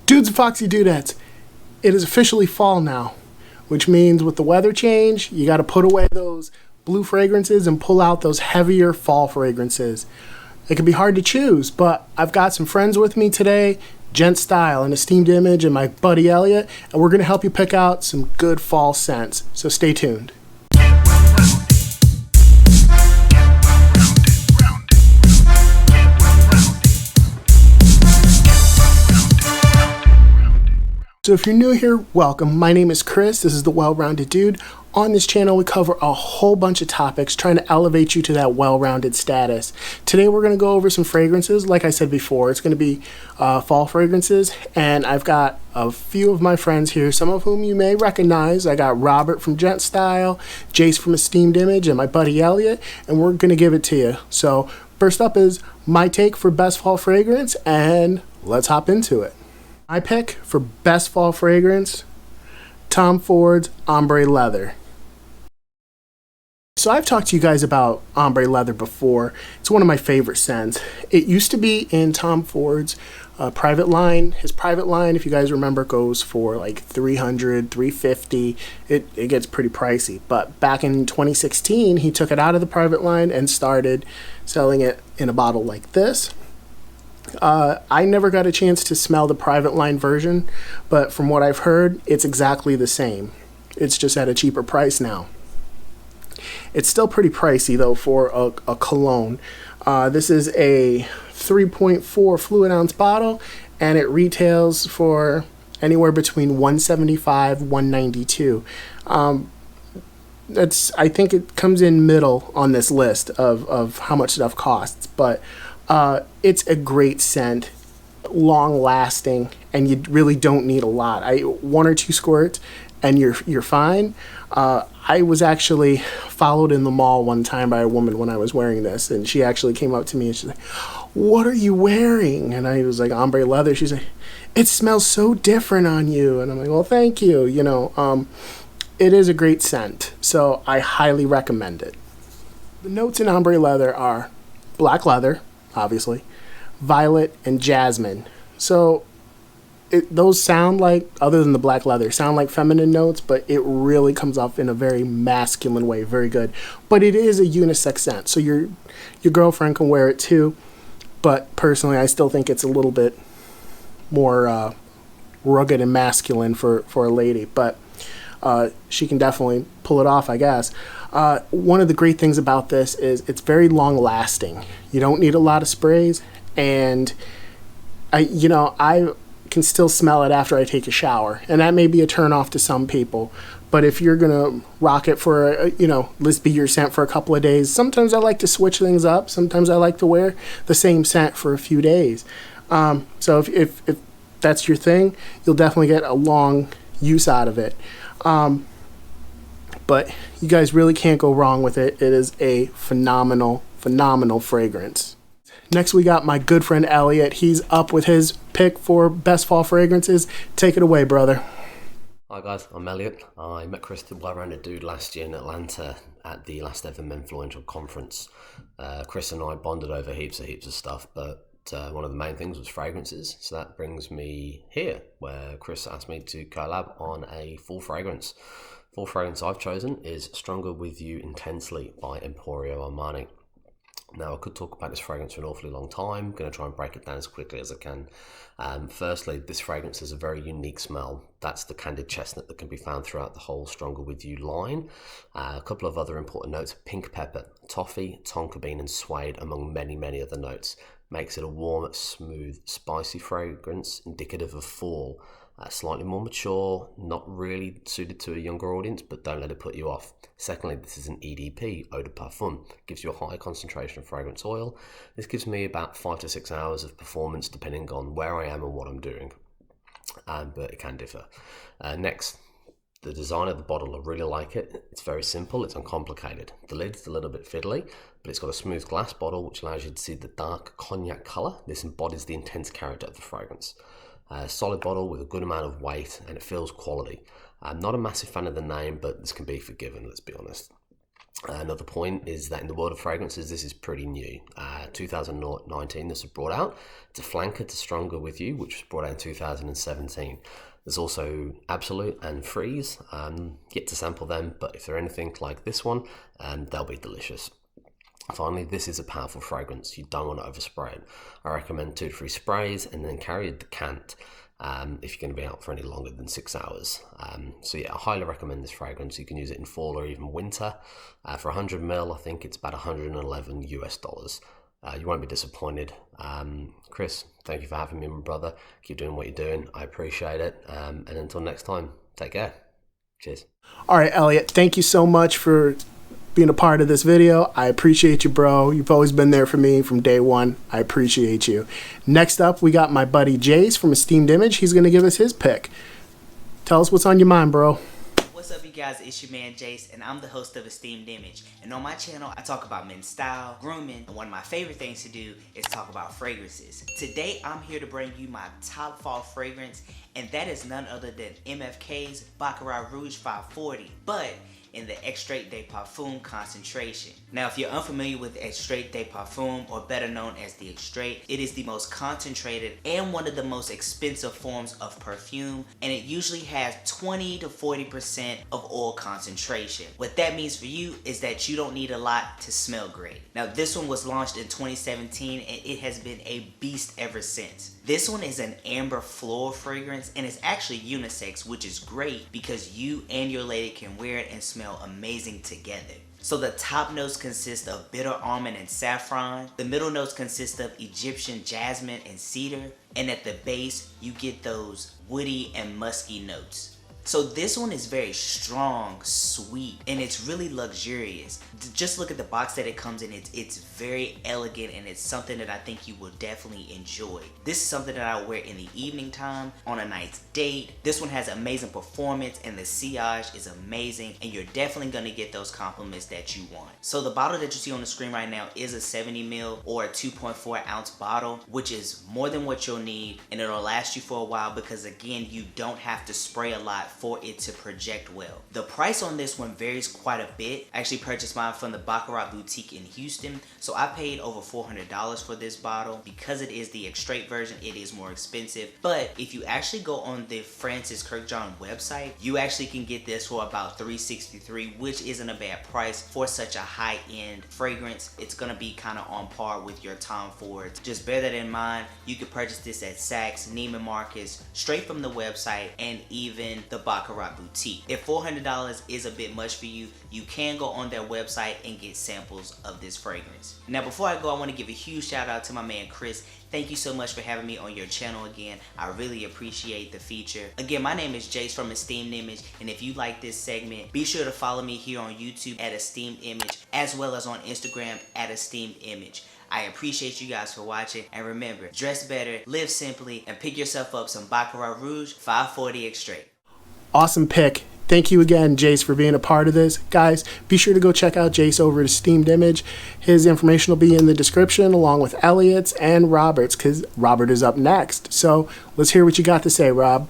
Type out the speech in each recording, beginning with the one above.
Dudes and Foxy Dudettes, it is officially fall now, which means with the weather change, you got to put away those blue fragrances and pull out those heavier fall fragrances. It can be hard to choose, but I've got some friends with me today, Gentstyle and Esteemed Image and my buddy Elliot, and we're going to help you pick out some good fall scents, so stay tuned. So if you're new here, welcome. My name is Chris. This is the Well-Rounded Dude. On this channel, we cover a whole bunch of topics trying to elevate you to that well-rounded status. Today, we're going to go over some fragrances. Like I said before, it's going to be fall fragrances, and I've got a few of my friends here, some of whom you may recognize. I got Robert from Gentstyle, Jayce from Esteemed Image, and my buddy Elliot, and we're going to give it to you. So first up is my take for best fall fragrance, and let's hop into it. My pick for best fall fragrance, Tom Ford's Ombre Leather. So I've talked to you guys about Ombre Leather before. It's one of my favorite scents. It used to be in Tom Ford's private line. His private line, if you guys remember, goes for like $300, $350. It gets pretty pricey. But back in 2016, he took it out of the private line and started selling it in a bottle like this. I never got a chance to smell the private line version, but from what I've heard, it's exactly the same. It's just at a cheaper price now. It's still pretty pricey though for a cologne. This is a 3.4 fluid ounce bottle, and it retails for anywhere between $175, $192. I think it comes in middle on this list of how much stuff costs, but it's a great scent, long lasting, and you really don't need a lot. One or two squirts and you're fine. I was actually followed in the mall one time by a woman when I was wearing this, and she actually came up to me and she's like, "What are you wearing?" And I was like, "Ombre Leather." She's like, "It smells so different on you." And I'm like, "Well, thank you." It is a great scent, so I highly recommend it. The notes in Ombre Leather are black leather, obviously, violet, and jasmine. So those sound like, other than the black leather, sound like feminine notes, but it really comes off in a very masculine way. Very good. But it is a unisex scent, so your girlfriend can wear it too. But personally, I still think it's a little bit more rugged and masculine for a lady. But she can definitely pull it off, I guess. One of the great things about this is it's very long lasting. You don't need a lot of sprays, and I can still smell it after I take a shower, and that may be a turn off to some people. But if you're gonna rock it for let's be your scent for a couple of days, sometimes I like to switch things up. Sometimes I like to wear the same scent for a few days. So if that's your thing, you'll definitely get a long use out of it. But you guys really can't go wrong with it. It is a phenomenal fragrance. Next, we got my good friend Elliot. He's up with his pick for best fall fragrances. Take it away, brother. Hi guys, I'm Elliot. I met Chris, the Well-Rounded Dude, last year in Atlanta at the last ever Menfluential conference. Chris and I bonded over heaps of stuff, but one of the main things was fragrances. So that brings me here, where Chris asked me to collab on a full fragrance. Full fragrance I've chosen is Stronger With You Intensely by Emporio Armani. Now, I could talk about this fragrance for an awfully long time. I'm going to try and break it down as quickly as I can. Firstly, this fragrance has a very unique smell. That's the candied chestnut that can be found throughout the whole Stronger With You line. A couple of other important notes: pink pepper, toffee, tonka bean, and suede, among many other notes. Makes it a warm, smooth, spicy fragrance, indicative of fall. Slightly more mature, not really suited to a younger audience, but don't let it put you off. Secondly, this is an EDP, eau de parfum. Gives you a high concentration of fragrance oil. This gives me about 5 to 6 hours of performance, depending on where I am and what I'm doing. But it can differ. Next, the design of the bottle, I really like it. It's very simple, it's uncomplicated. The lid's a little bit fiddly, but it's got a smooth glass bottle, which allows you to see the dark cognac colour. This embodies the intense character of the fragrance. Solid bottle with a good amount of weight, and it feels quality. I'm not a massive fan of the name, but this can be forgiven, let's be honest. Another point is that in the world of fragrances, this is pretty new. 2019, this was brought out. It's a flanker to Stronger With You, which was brought out in 2017. There's also Absolute and Freeze. Yet to sample them, but if they're anything like this one, they'll be delicious. Finally, this is a powerful fragrance. You don't want to overspray it. I recommend 2 to 3 sprays and then carry a decant if you're going to be out for any longer than 6 hours. So yeah, I highly recommend this fragrance. You can use it in fall or even winter. For 100 ml, I think it's about $111 US. You won't be disappointed. Chris, thank you for having me, my brother. Keep doing what you're doing. I appreciate it. And until next time, take care. Cheers. All right, Elliot, thank you so much for being a part of this video. I appreciate you, bro. You've always been there for me from day one. I appreciate you. Next up, we got my buddy Jayce from Esteemed Image. He's going to give us his pick. Tell us what's on your mind, bro. What's up, you guys? It's your man Jayce, and I'm the host of Esteemed Image. And on my channel, I talk about men's style, grooming, and one of my favorite things to do is talk about fragrances. Today, I'm here to bring you my top fall fragrance, and that is none other than MFK's Baccarat Rouge 540. But in the Extrait de Parfum concentration. Now, if you're unfamiliar with Extrait de Parfum, or better known as the Extrait, it is the most concentrated and one of the most expensive forms of perfume, and it usually has 20 to 40% of oil concentration. What that means for you is that you don't need a lot to smell great. Now, this one was launched in 2017, and it has been a beast ever since. This one is an amber floral fragrance, and it's actually unisex, which is great because you and your lady can wear it and smell amazing together. So the top notes consist of bitter almond and saffron. The middle notes consist of Egyptian jasmine and cedar. And at the base, you get those woody and musky notes. So this one is very strong, sweet, and it's really luxurious. Just look at the box that it comes in. It's very elegant, and it's something that I think you will definitely enjoy. This is something that I wear in the evening time, on a nice date. This one has amazing performance, and the sillage is amazing, and you're definitely gonna get those compliments that you want. So the bottle that you see on the screen right now is a 70 ml or a 2.4 ounce bottle, which is more than what you'll need, and it'll last you for a while because, again, you don't have to spray a lot for it to project well. The price on this one varies quite a bit. I actually purchased mine from the Baccarat Boutique in Houston, so I paid over $400 for this bottle. Because it is the Extrait version, it is more expensive, but if you actually go on the Francis Kirkjohn website, you actually can get this for about $363, which isn't a bad price for such a high-end fragrance. It's gonna be kind of on par with your Tom Fords. Just bear that in mind. You can purchase this at Saks, Neiman Marcus, straight from the website, and even the Baccarat Boutique. If $400 is a bit much for you, you can go on their website and get samples of this fragrance. Now, before I go, I want to give a huge shout out to my man Chris. Thank you so much for having me on your channel again. I really appreciate the feature. Again, my name is Jayce from Esteemed Image, and if you like this segment, be sure to follow me here on YouTube at Esteemed Image, as well as on Instagram at Esteemed Image. I appreciate you guys for watching, and remember, dress better, live simply, and pick yourself up some Baccarat Rouge 540 Extrait. Awesome pick. Thank you again, Jayce, for being a part of this. Guys, be sure to go check out Jayce over at Esteemed Image. His information will be in the description, along with Elliot's and Robert's, because Robert is up next. So let's hear what you got to say, Rob.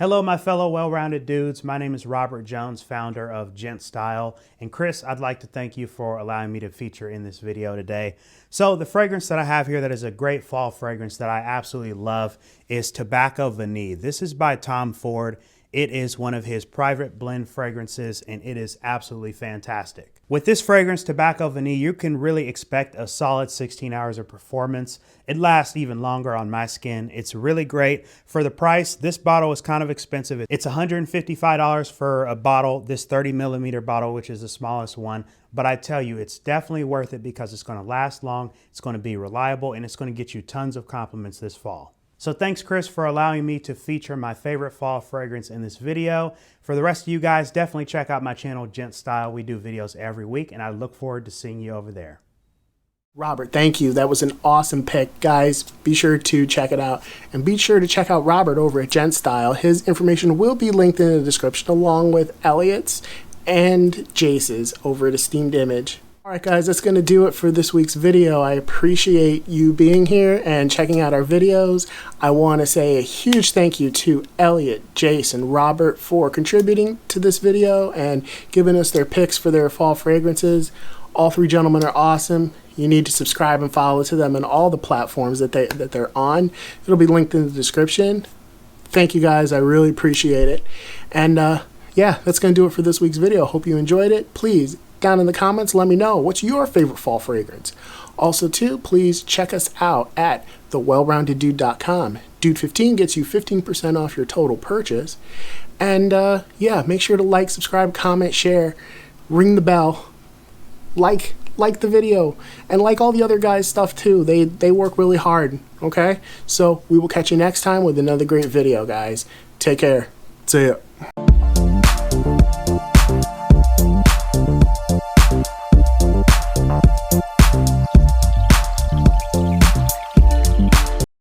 Hello, my fellow well-rounded dudes. My name is Robert Jones, founder of Gentstyle. And Chris, I'd like to thank you for allowing me to feature in this video today. So the fragrance that I have here that is a great fall fragrance that I absolutely love is Tobacco Vanille. This is by Tom Ford. It is one of his private blend fragrances, and it is absolutely fantastic. With this fragrance, Tobacco Vanille, you can really expect a solid 16 hours of performance. It lasts even longer on my skin. It's really great. For the price, this bottle is kind of expensive. It's $155 for a bottle, this 30 millimeter bottle, which is the smallest one. But I tell you, it's definitely worth it because it's going to last long, it's going to be reliable, and it's going to get you tons of compliments this fall. So thanks, Chris, for allowing me to feature my favorite fall fragrance in this video. For the rest of you guys, definitely check out my channel, Gentstyle. We do videos every week, and I look forward to seeing you over there. Robert, thank you. That was an awesome pick. Guys, be sure to check it out. And be sure to check out Robert over at Gentstyle. His information will be linked in the description, along with Elliot's and Jayce's over at Esteemed Image. Alright guys, that's going to do it for this week's video. I appreciate you being here and checking out our videos. I want to say a huge thank you to Elliot, Jayce, and Robert for contributing to this video and giving us their picks for their fall fragrances. All three gentlemen are awesome. You need to subscribe and follow to them on all the platforms that they're on. It'll be linked in the description. Thank you guys, I really appreciate it. And yeah, that's going to do it for this week's video. Hope you enjoyed it. Please, down in the comments, let me know what's your favorite fall fragrance. Also too, please check us out at thewellroundeddude.com. Dude15 gets you 15% off your total purchase. And yeah, make sure to like, subscribe, comment, share, ring the bell, like the video, and like all the other guys' stuff too. They work really hard, okay? So we will catch you next time with another great video, guys. Take care. See ya.